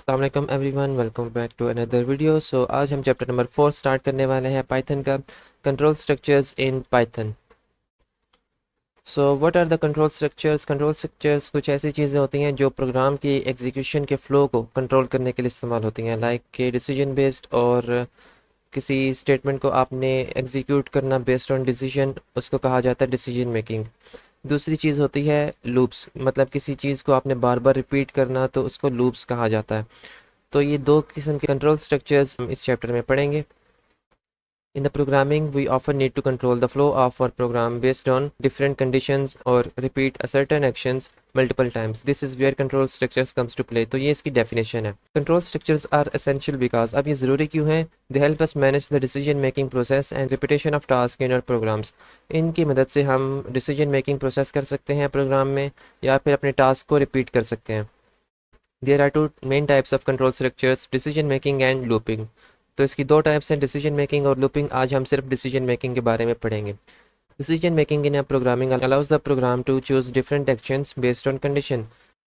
अस्सलाम वालेकुम everyone, welcome back to another video. So आज हम चैप्टर नंबर 4 स्टार्ट करने वाले हैं पाइथन का, control structures in Python. So what are the control structures? Control structures कुछ ऐसी चीज़ें होती हैं जो प्रोग्राम की एग्जीक्यूशन के फ़्लो को कंट्रोल करने के लिए इस्तेमाल होती हैं, लाइक के डिसीजन बेस्ड, और किसी स्टेटमेंट को आपने एग्जीक्यूट करना बेस्ड ऑन डिसीजन, उसको कहा जाता है डिसीजन मेकिंग। दूसरी चीज़ होती है लूप्स, मतलब किसी चीज़ को आपने बार बार रिपीट करना तो उसको लूप्स कहा जाता है। तो ये दो किस्म के कंट्रोल स्ट्रक्चर्स हम इस चैप्टर में पढ़ेंगे। In the programming, we often need to control the flow of our program based on different conditions or repeat a certain actions multiple times. This is where control structures comes to play. तो ये इसकी definition है. Control structures are essential because अब ये ज़रूरी क्यों हैं? They help us manage the decision making process and repetition of tasks in our programs. इनकी मदद से हम decision making process कर सकते हैं प्रोग्राम में, या फिर अपने टास्क को रिपीट कर सकते हैं। There are two main types of control structures, decision making and looping. तो इसकी दो टाइप्स हैं, डिसीजन मेकिंग और लूपिंग। आज हम सिर्फ डिसीजन मेकिंग के बारे में पढ़ेंगे। Decision making in programming allows the program to choose different actions based on condition.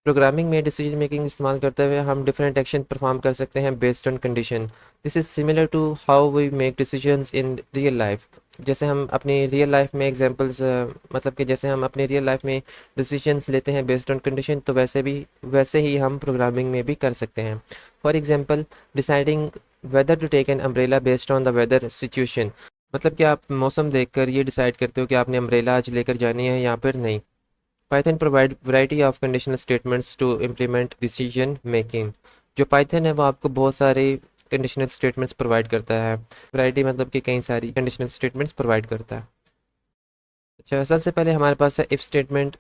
Programming में डिसीजन मेकिंग इस्तेमाल करते हुए हम डिफरेंट एक्शन परफॉर्म कर सकते हैं based on condition. This is similar to how we make decisions in real life. जैसे हम अपनी रियल लाइफ में एग्जांपल्स, मतलब कि जैसे हम अपनी रियल लाइफ में डिसीजंस लेते हैं बेस्ड ऑन कंडीशन, तो वैसे ही हम प्रोग्रामिंग में भी कर सकते हैं। For example, deciding whether to take an umbrella based on the weather situation. मतलब कि आप मौसम देखकर ये डिसाइड करते हो कि आपने अम्ब्रेला आज लेकर जानी है या फिर नहीं। Python provide variety of conditional statements to implement decision making. जो पाइथन है वो आपको बहुत सारे कंडीशनल स्टेटमेंट्स प्रोवाइड करता है। वैरायटी मतलब कि कई सारी कंडीशनल स्टेटमेंट्स प्रोवाइड करता है। अच्छा, सबसे पहले हमारे पास है if statement.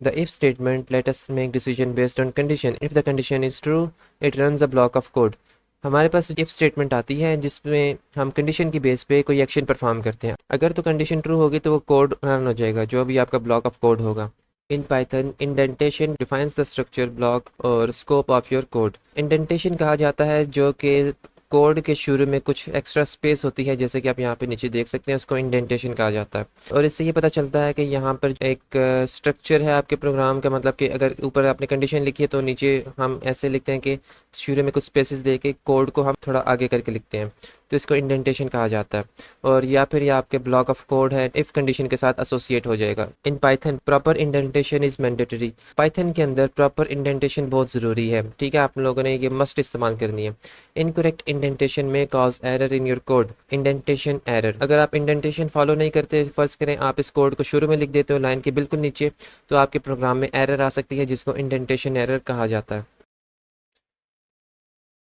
The if statement let us make decision based on condition. If the condition is true, it runs a block of code. हमारे पास इफ स्टेटमेंट आती है जिसमें हम कंडीशन की बेस पे कोई एक्शन परफॉर्म करते हैं। अगर तो कंडीशन ट्रू होगी तो वो कोड रन हो जाएगा, जो भी आपका ब्लॉक ऑफ कोड होगा। In Python, indentation defines the structure, block और scope of your code. Indentation कहा जाता है जो कि कोड के शुरू में कुछ एक्स्ट्रा स्पेस होती है, जैसे कि आप यहाँ पे नीचे देख सकते हैं, उसको इंडेंटेशन कहा जाता है। और इससे ये पता चलता है कि यहाँ पर एक स्ट्रक्चर है आपके प्रोग्राम का, मतलब कि अगर ऊपर आपने कंडीशन लिखी है तो नीचे हम ऐसे लिखते हैं कि शुरू में कुछ स्पेसेस दे के कोड को हम थोड़ा आगे करके लिखते हैं, तो इसको इंडेंटेशन कहा जाता है। और या फिर ये आपके ब्लॉक ऑफ कोड है, इफ कंडीशन के साथ एसोसिएट हो जाएगा। In Python proper indentation is mandatory. Python के अंदर प्रॉपर इंडेंटेशन बहुत ज़रूरी है, ठीक है, आप लोगों ने ये मस्ट इस्तेमाल करनी है। इनकरेक्ट इंडेंटेशन में cause error in your code. Indentation error, अगर आप इंडेंटेशन फॉलो नहीं करते, फर्ज करें आप इस कोड को शुरू में लिख देते हो लाइन के बिल्कुल नीचे, तो आपके प्रोग्राम में एरर आ सकती है जिसको इंडेंटेशन एरर कहा जाता है।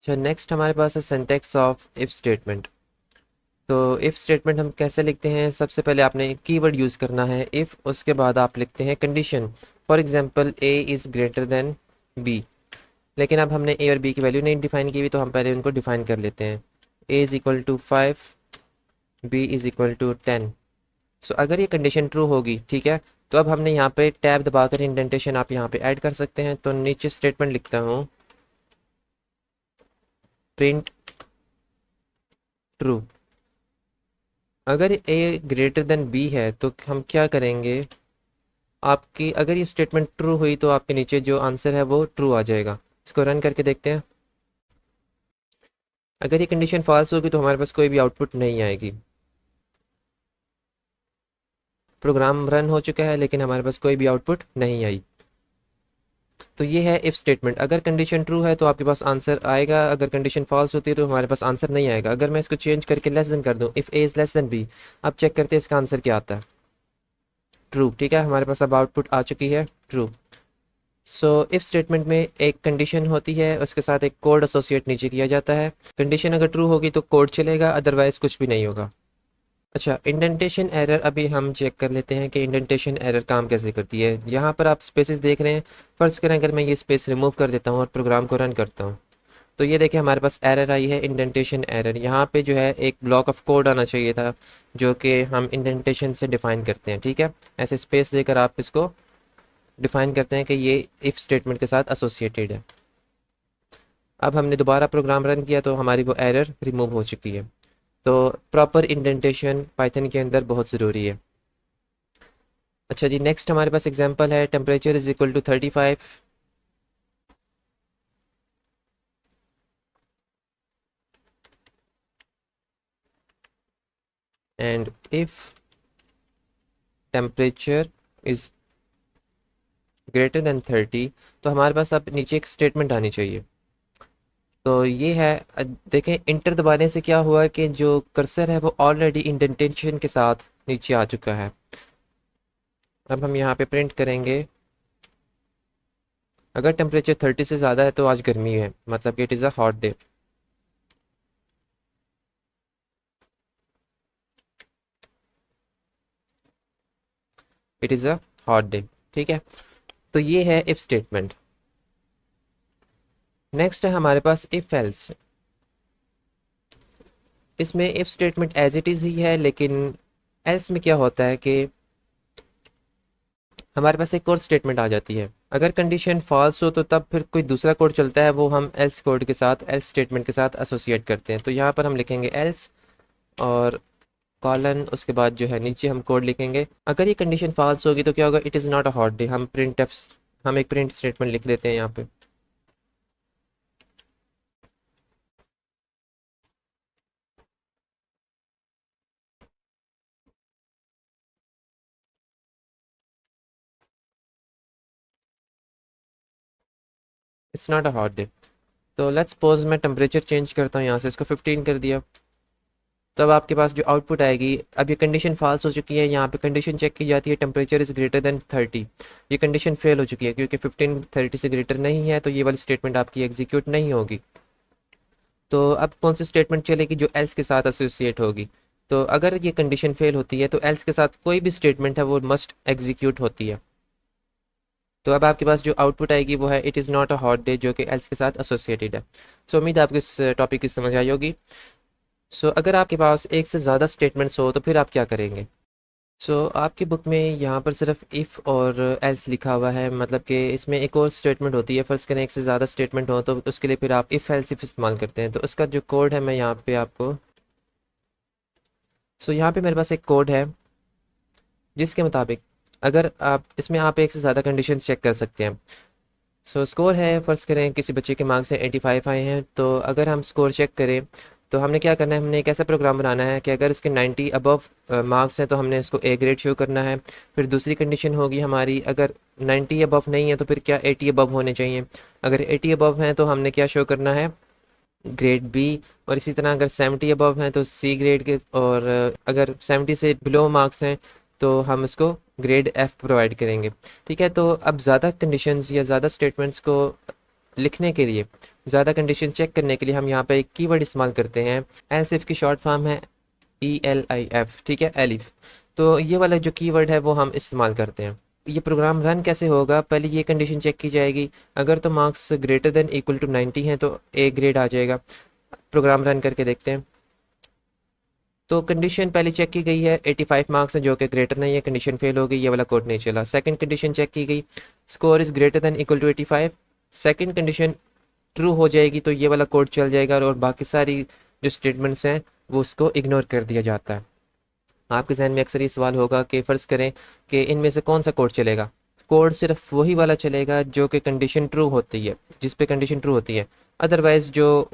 अच्छा, नेक्स्ट हमारे पास है सिंटैक्स ऑफ इफ स्टेटमेंट। तो इफ़ स्टेटमेंट हम कैसे लिखते हैं? सबसे पहले आपने कीवर्ड यूज़ करना है इफ़, उसके बाद आप लिखते हैं condition. For example, A is greater than B. लेकिन अब हमने ए और बी की वैल्यू नहीं डिफाइन की हुई, तो हम पहले उनको डिफाइन कर लेते हैं। A is equal to 5, B is equal to 10। So अगर ये कंडीशन ट्रू होगी, ठीक है, तो अब हमने यहाँ पे टैब दबाकर इंडेंटेशन आप यहाँ पे ऐड कर सकते हैं। तो नीचे स्टेटमेंट लिखता हूँ, प्रिंट ट्रू। अगर ए ग्रेटर देन बी है तो हम क्या करेंगे, आपकी अगर ये स्टेटमेंट ट्रू हुई तो आपके नीचे जो आंसर है वो ट्रू आ जाएगा। इसको रन करके देखते हैं। अगर ये कंडीशन फॉल्स होगी तो हमारे पास कोई भी आउटपुट नहीं आएगी। प्रोग्राम रन हो चुका है लेकिन हमारे पास कोई भी आउटपुट नहीं आई। तो ये है इफ स्टेटमेंट। अगर कंडीशन ट्रू है तो आपके पास आंसर आएगा, अगर कंडीशन फॉल्स होती है तो हमारे पास आंसर नहीं आएगा। अगर मैं इसको चेंज करके लेस देन कर दूं, if A is less than B, अब चेक करते हैं इसका आंसर क्या आता है। ट्रू, ठीक है, हमारे पास अब आउटपुट आ चुकी है ट्रू। सो इफ स्टेटमेंट में एक कंडीशन होती है, उसके साथ एक कोड एसोसिएट नीचे किया जाता है। कंडीशन अगर ट्रू होगी तो कोड चलेगा, अदरवाइज कुछ भी नहीं होगा। अच्छा, इंडेंटेशन एरर अभी हम चेक कर लेते हैं कि इंडेंटेशन एरर काम कैसे करती है। यहाँ पर आप स्पेसेस देख रहे हैं। फर्ज करें अगर मैं ये स्पेस रिमूव कर देता हूँ और प्रोग्राम को रन करता हूँ, तो ये देखिए हमारे पास एरर आई है, इंडेंटेशन एरर। यहाँ पे जो है एक ब्लॉक ऑफ कोड आना चाहिए था, जो कि हम इंडेंटेशन से डिफाइन करते हैं, ठीक है। ऐसे स्पेस देकर आप इसको डिफाइन करते हैं कि ये इफ़ स्टेटमेंट के साथ एसोसिएटेड है। अब हमने दोबारा प्रोग्राम रन किया तो हमारी वो एरर रिमूव हो चुकी है। तो प्रॉपर इंडेंटेशन पाइथन के अंदर बहुत ज़रूरी है। अच्छा जी, नेक्स्ट हमारे पास एग्जांपल है, temperature is equal to 35। And if temperature is greater than 30, तो हमारे पास अब नीचे एक स्टेटमेंट आनी चाहिए। तो ये है, देखें इंटर दबाने से क्या हुआ कि जो कर्सर है वो ऑलरेडी इंडेंटेशन के साथ नीचे आ चुका है। अब हम यहाँ पे प्रिंट करेंगे, अगर टेम्परेचर 30 से ज़्यादा है तो आज गर्मी है, मतलब कि it is a hot day. It is a hot day, ठीक है। तो ये है इफ स्टेटमेंट। नेक्स्ट है हमारे पास इफ एल्स। इसमें if statement as it is ही है, लेकिन एल्स में क्या होता है कि हमारे पास एक और स्टेटमेंट आ जाती है। अगर कंडीशन फॉल्स हो तो तब फिर कोई दूसरा कोड चलता है, वो हम एल्स कोड के साथ, एल्स स्टेटमेंट के साथ एसोसिएट करते हैं। तो यहाँ पर हम लिखेंगे एल्स और कॉलन, उसके बाद जो है नीचे हम कोड लिखेंगे। अगर ये कंडीशन फॉल्स होगी तो क्या होगा, it is not a hot day. हम एक प्रिंट स्टेटमेंट लिख देते हैं यहाँ पे। It's not a hot day. तो लेट्स सपोज मैं टेम्परेचर चेंज करता हूँ, यहाँ से इसको 15 कर दिया। तब आपके पास जो आउटपुट आएगी, अब ये कंडीशन फॉल्स हो चुकी है, यहाँ पे कंडीशन चेक की जाती है टेम्परेचर इज़ ग्रेटर देन 30। ये कंडीशन फेल हो चुकी है क्योंकि 15 30 से ग्रेटर नहीं है, तो ये वाली स्टेटमेंट आपकी एग्जीक्यूट नहीं होगी। तो अब कौन सी स्टेटमेंट चलेगी, जो एल्स के साथ एसोसिएट होगी। तो अगर ये कंडीशन फेल होती है तो एल्स के साथ कोई भी स्टेटमेंट है वो मस्ट एग्जीक्यूट होती है। तो अब आपके पास जो आउटपुट आएगी वो है it is not a hot day, जो कि एल्स के साथ एसोसिएटेड है। सो उम्मीद है आपको इस टॉपिक की समझ आई होगी। सो अगर आपके पास एक से ज़्यादा स्टेटमेंट्स हो तो फिर आप क्या करेंगे। आपकी बुक में यहाँ पर सिर्फ इफ़ और एल्स लिखा हुआ है, मतलब कि इसमें एक और स्टेटमेंट होती है। फ़र्ज़ करें एक से ज़्यादा स्टेटमेंट हो तो उसके लिए फिर आप इफ़ एल्स इफ इस्तेमाल करते हैं। तो उसका जो कोड है मैं यहाँ पे आपको, यहाँ पे मेरे पास एक कोड है जिसके मुताबिक अगर आप इसमें आप एक से ज़्यादा कंडीशन चेक कर सकते हैं। स्कोर है, फ़र्ज़ करें किसी बच्चे के मार्क्स हैं 85 आए हैं, तो अगर हम स्कोर चेक करें तो हमने क्या करना है, हमने एक ऐसा प्रोग्राम बनाना है कि अगर इसके 90 अबव मार्क्स हैं तो हमने इसको ए ग्रेड शो करना है। फिर दूसरी कंडीशन होगी हमारी, अगर 90 अबव नहीं है तो फिर क्या 80 अबव होने चाहिए। अगर 80 अबव हैं तो हमने क्या शो करना है, ग्रेड बी। और इसी तरह अगर 70 अबव हैं तो सी ग्रेड के, और अगर 70 से बिलो मार्क्स हैं तो हम इसको ग्रेड एफ प्रोवाइड करेंगे। ठीक है, तो अब ज़्यादा कंडीशंस या ज़्यादा स्टेटमेंट्स को लिखने के लिए, ज़्यादा कंडीशन चेक करने के लिए हम यहाँ पे एक कीवर्ड इस्तेमाल करते हैं। एल्स इफ की शॉर्ट फॉर्म है ELIF, ठीक है, एलिफ। तो ये वाला जो कीवर्ड है वो हम इस्तेमाल करते हैं। ये प्रोग्राम रन कैसे होगा, पहले ये कंडीशन चेक की जाएगी। अगर तो marks greater than equal to 90 हैं तो ए ग्रेड आ जाएगा। प्रोग्राम रन करके देखते हैं। तो कंडीशन पहले चेक की गई है, 85 मार्क्स है जो कि ग्रेटर नहीं है, कंडीशन फेल हो गई, ये वाला कोड नहीं चला। सेकंड कंडीशन चेक की गई, score is greater than equal to 85, second condition true हो जाएगी तो ये वाला कोड चल जाएगा, और बाकी सारी जो स्टेटमेंट्स हैं वो उसको इग्नोर कर दिया जाता है। आपके जहन में अक्सर ये सवाल होगा कि फ़र्ज़ करें कि इनमें से कौन सा कोड चलेगा। कोड सिर्फ वही वाला चलेगा जो कि कंडीशन ट्रू होती है, जिस पे कंडीशन ट्रू होती है। अदरवाइज़ जो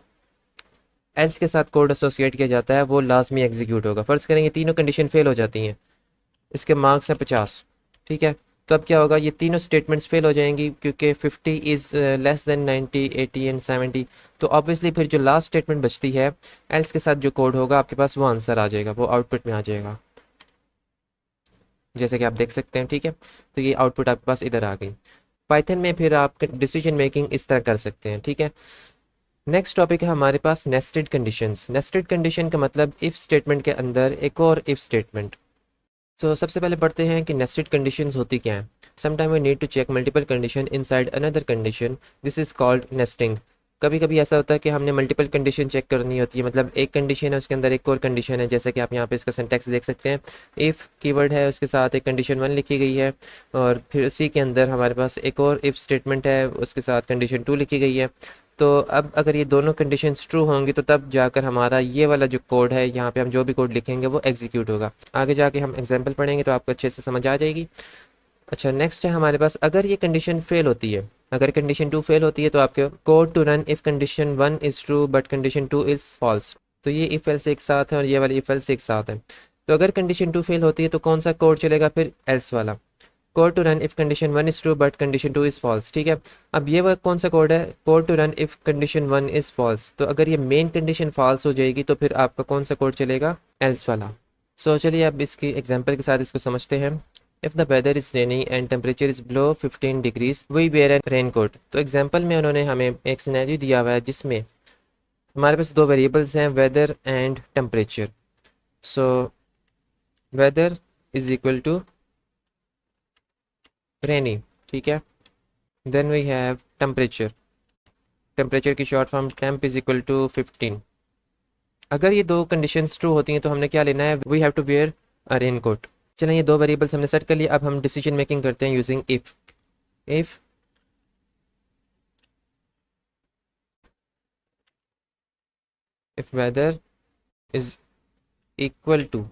एल्स के साथ कोड एसोसिएट किया जाता है वो लाजमी एग्जीक्यूट होगा। फ़र्ज़ करें ये तीनों कंडीशन फेल हो जाती हैं, इसके मार्क्स हैं 50, ठीक है, तो अब क्या होगा, ये तीनों स्टेटमेंट्स फेल हो जाएंगी क्योंकि 50 इज़ लेस देन 90, 80 एंड 70। तो ऑब्वियसली फिर जो लास्ट स्टेटमेंट बचती है एल्स के साथ जो कोड होगा आपके पास वो आंसर आ जाएगा, वो आउटपुट में आ जाएगा, जैसे कि आप देख सकते हैं। ठीक है, तो ये आउटपुट आपके पास इधर आ गई। पाइथन में फिर आप डिसीजन मेकिंग इस तरह कर सकते हैं। ठीक है, नेक्स्ट टॉपिक है हमारे पास नेस्टेड कंडीशंस। नेस्टेड कंडीशन का मतलब इफ़ स्टेटमेंट के अंदर एक और इफ़ स्टेटमेंट। सबसे पहले पढ़ते हैं कि नेस्टेड कंडीशंस होती क्या हैं। Sometime we need to check multiple condition inside another condition, this is called nesting. कभी कभी ऐसा होता है कि हमने मल्टीपल कंडीशन चेक करनी होती है, मतलब एक कंडीशन है उसके अंदर एक और कंडीशन है, जैसे कि आप यहाँ पे इसका सिंटैक्स देख सकते हैं। इफ़ कीवर्ड है, उसके साथ एक कंडीशन 1 लिखी गई है, और फिर उसी के अंदर हमारे पास एक और इफ़ स्टेटमेंट है, उसके साथ कंडीशन 2 लिखी गई है। तो अब अगर ये दोनों कंडीशंस ट्रू होंगी तो तब जाकर हमारा ये वाला जो कोड है, यहाँ पे हम जो भी कोड लिखेंगे वो एग्जीक्यूट होगा। आगे जाके हम एग्जांपल पढ़ेंगे तो आपको अच्छे से समझ आ जाएगी। अच्छा, नेक्स्ट है हमारे पास, अगर ये कंडीशन फेल होती है, अगर कंडीशन 2 फेल होती है तो आपके code to run if condition 1 is true but condition 2 is false. तो ये इफ़ एल्स एक साथ है और ये वाली इफ़ एल्स एक साथ है। तो अगर कंडीशन 2 फेल होती है तो कौन सा कोड चलेगा फिर? एल्स वाला। Code to run if condition 1 is true but condition 2 is false. ठीक है, अब ये वह कौन सा कोड है? Code to run if condition 1 is false. तो अगर ये मेन कंडीशन फॉल्स हो जाएगी तो फिर आपका कौन सा कोड चलेगा? एल्स वाला। सो चलिए अब इसकी एग्जांपल के साथ इसको समझते हैं। If the weather is rainy and temperature is below 15 degrees we wear a rain coat. तो एग्जांपल में उन्होंने हमें एक सिनेरियो दिया हुआ है जिसमें हमारे पास दो वेरिएबल्स हैं, weather and temperature. So weather is equal to rainy, ठीक है। Then we have temperature, temperature की short form temp is equal to 15। अगर ये दो कंडीशंस ट्रू होती हैं तो हमने क्या लेना है? We have to wear a rain coat. चलें, ये दो वेरिएबल्स हमने सेट कर लिए। अब हम डिसीजन मेकिंग करते हैं using if. If weather is equal to,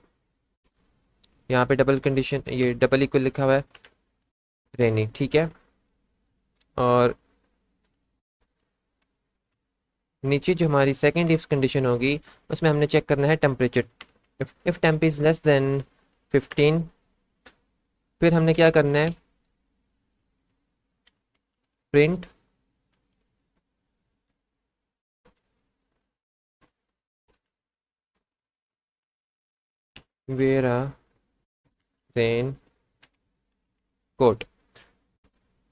यहाँ पे डबल कंडीशन, ये डबल इक्वल लिखा हुआ है, रेनी, ठीक है। और नीचे जो हमारी सेकेंड इफ कंडीशन होगी उसमें हमने चेक करना है temperature. If temp is less than 15, फिर हमने क्या करना है? Print wear a rain coat.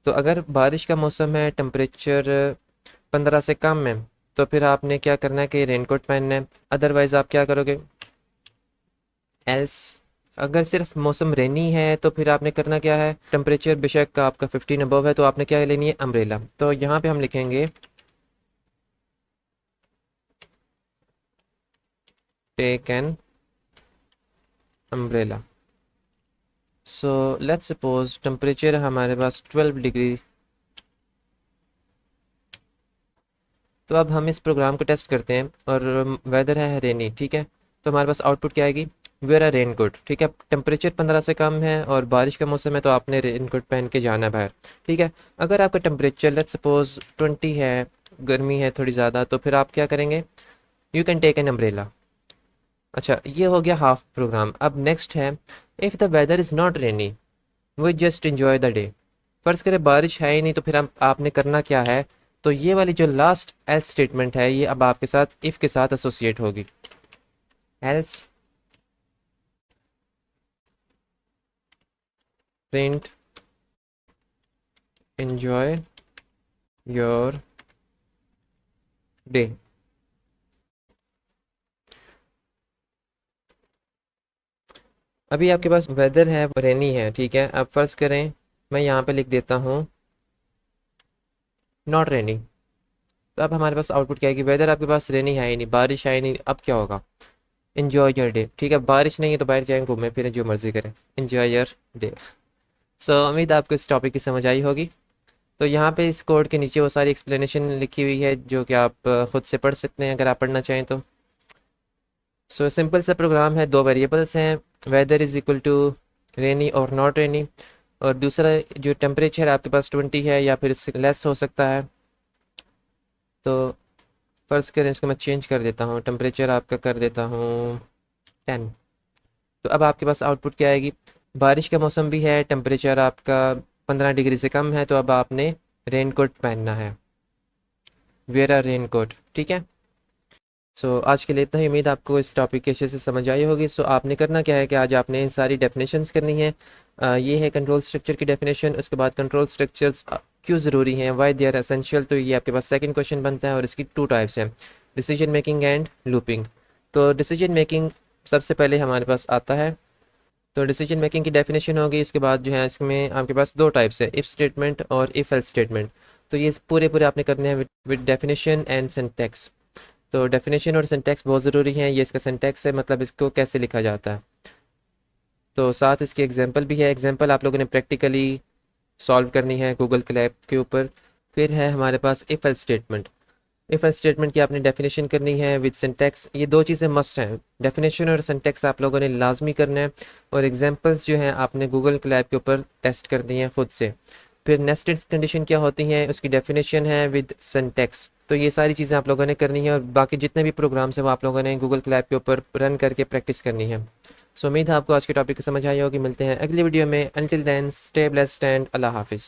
तो अगर बारिश का मौसम है, टेम्परेचर 15 से कम है, तो फिर आपने क्या करना है कि रेनकोट पहनना है। अदरवाइज आप क्या करोगे? एल्स अगर सिर्फ मौसम रेनी है तो फिर आपने करना क्या है? टेम्परेचर बेशक आपका 15 अबव है तो आपने क्या लेनी है? अम्ब्रेला। तो यहाँ पे हम लिखेंगे take an umbrella. So let's suppose temperature हमारे पास 12 डिग्री। तो अब हम इस प्रोग्राम को टेस्ट करते हैं और वेदर है रेनी, ठीक है। तो हमारे पास आउटपुट क्या आएगी? वेयर अ रेन कोट, ठीक है। टेम्परेचर 15 से कम है और बारिश का मौसम है तो आपने रेन कोट पहन के जाना है बाहर, ठीक है। अगर आपका टेम्परेचर लेट्स सपोज 20 है, गर्मी है थोड़ी ज़्यादा, तो फिर आप क्या करेंगे? You can take an umbrella. अच्छा, ये हो गया हाफ प्रोग्राम। अब नेक्स्ट है, if the weather is not rainy we just enjoy the day. फ़र्ज़ करें बारिश है ही नहीं, तो फिर आपने करना क्या है? तो ये वाली जो लास्ट एल्स स्टेटमेंट है ये अब आपके साथ इफ़ के साथ एसोसिएट होगी। Else print enjoy your day। अभी आपके पास वेदर है, रेनी है, ठीक है। अब फर्ज करें मैं यहाँ पे लिख देता हूँ नॉट रेनी। तो अब हमारे पास आउटपुट क्या है कि वेदर आपके पास रेनी है ही नहीं, बारिश है ही नहीं। अब क्या होगा? इन्जॉय योर डे, ठीक है। बारिश नहीं है तो बाहर जाएंगे घूमें फिरें, जो मर्जी करें, इन्जॉय योर डे। सो उम्मीद है आपको इस टॉपिक की समझ आई होगी। तो यहाँ पे इस कोड के नीचे वो सारी एक्सप्लेनेशन लिखी हुई है जो कि आप खुद से पढ़ सकते हैं अगर आप पढ़ना चाहें तो। सो सिंपल सा प्रोग्राम है, दो वेरिएबल्स हैं, वेदर इज़ इक्वल टू रेनी और नॉट रेनी, और दूसरा जो टेम्परेचर आपके पास 20 है या फिर इससे लेस हो सकता है। तो फ़र्ज़ करें इसको मैं चेंज कर देता हूँ, टेम्परेचर आपका कर देता हूँ 10। तो अब आपके पास आउटपुट क्या आएगी? बारिश का मौसम भी है, टेम्परेचर आपका 15 डिग्री से कम है, तो अब आपने रेन कोट पहनना है, वेयर अ रेन कोट, ठीक है। सो आज के लिए इतना ही। उम्मीद आपको इस टॉपिक के अच्छे से समझ आई होगी। सो आपने करना क्या है कि आज आपने इन सारी डेफिनेशंस करनी है। ये है कंट्रोल स्ट्रक्चर की डेफिनेशन। उसके बाद कंट्रोल स्ट्रक्चर्स क्यों ज़रूरी हैं, वाई दे आर एसेंशियल। तो ये आपके पास सेकंड क्वेश्चन बनता है और इसकी 2 टाइप्स हैं, डिसीजन मेकिंग एंड लूपिंग। तो डिसीजन मेकिंग सबसे पहले हमारे पास आता है। तो डिसीजन मेकिंग की डेफिनेशन होगी, इसके बाद जो है इसमें आपके पास 2 टाइप्स है, इफ़ स्टेटमेंट और इफ़ एल्स स्टेटमेंट। तो ये पूरे पूरे आपने करने हैं विद डेफिनेशन एंड सिंटैक्स। तो डेफिनेशन और सिंटैक्स बहुत ज़रूरी है। ये इसका सिंटैक्स है, मतलब इसको कैसे लिखा जाता है। तो साथ इसकी एग्जांपल भी है, एग्जांपल आप लोगों ने प्रैक्टिकली सॉल्व करनी है गूगल क्लैप के ऊपर। फिर है हमारे पास if else statement. If else statement की आपने डेफिनेशन करनी है विद सिंटैक्स। ये 2 चीज़ें मस्ट हैं, डेफिनेशन और सिंटैक्स आप लोगों ने लाजमी करना है, और एग्जांपल्स जो हैं आपने गूगल क्लैप के ऊपर टेस्ट करनी है खुद से। फिर नेस्टेड कंडीशन क्या होती हैं, उसकी डेफिनेशन है विद सिंटैक्स। तो ये सारी चीज़ें आप लोगों ने करनी है, और बाकी जितने भी प्रोग्राम्स हैं वो आप लोगों ने गूगल क्लैप के ऊपर रन करके प्रैक्टिस करनी है। सो उम्मीद है आपको आज के टॉपिक समझ आई होगी। मिलते हैं अगली वीडियो में। Until then stay blessed and अल्लाह हाफिज़।